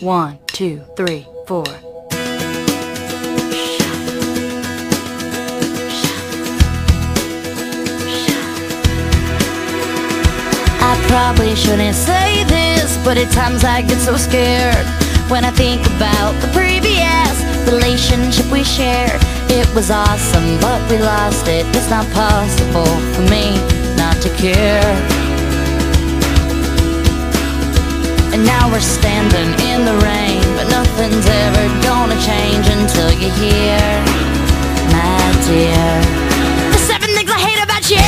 1, 2, 3, 4. I probably shouldn't say this, but at times I get so scared when I think about the previous relationship we shared. It was awesome, but we lost it. It's not possible for me not to care. And now we're standing in the rain, but nothing's ever gonna change until you're here, my dear. The 7 things I hate about you.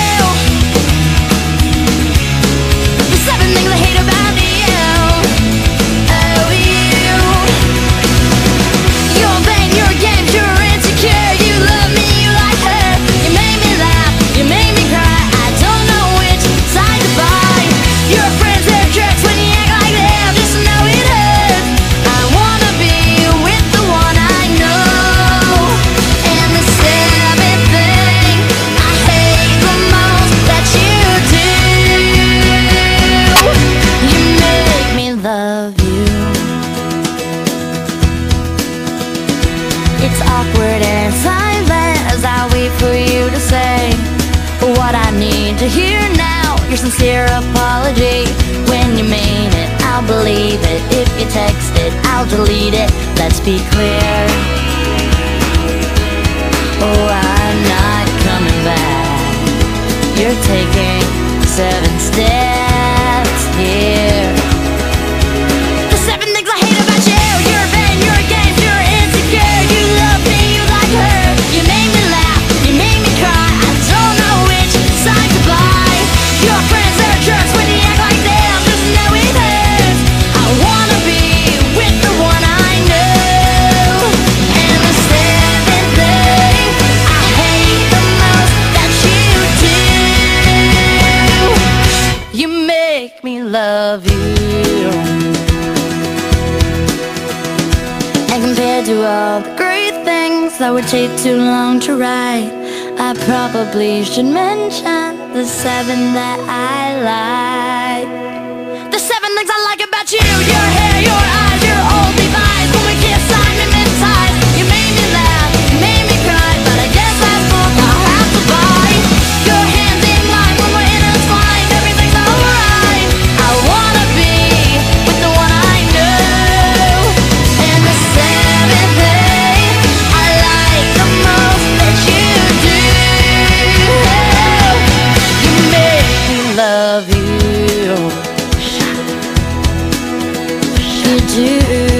The 7 things I hate about you. Oh, you. You're vain, you're games, you're insecure. You love me, you like her. You made me laugh, you made me cry. I don't know which side to buy. Your friends, they're jerks when you act like them. Just know it hurts. I wanna be with the one I know. And the 7th thing I hate the most that you do, you make me love you. It's awkward and silent as I wait for you to say what I need to hear now. Your sincere apology. When you mean it, I'll believe it. If you text it, I'll delete it. Let's be clear. Oh, I'm not coming back. You're taking 7 steps here. The 7 things I hate about you. You're vain, you're games, you're insecure. You love me, you like her. You made me laugh, you made me cry. I don't know which side to buy. Your friends are jerks when you act like them. Just know it hurts. I wanna be with the one I know. And the 7th thing I hate the most that you do, you make me love you. And compared to all the great things that would take too long to write, I probably should mention the 7 that I like. The 7 things I like about you. Your hair, your eyes, your old Levi's. When we kiss, I'm hypnotized. You made me laugh, you made me cry, but I guess that's book I'll have to buy. Your hands in mine when we're intertwined. Everything's alright. I wanna be with the one I know. And the 7th thing I like the most that you do, you make me love you. You do.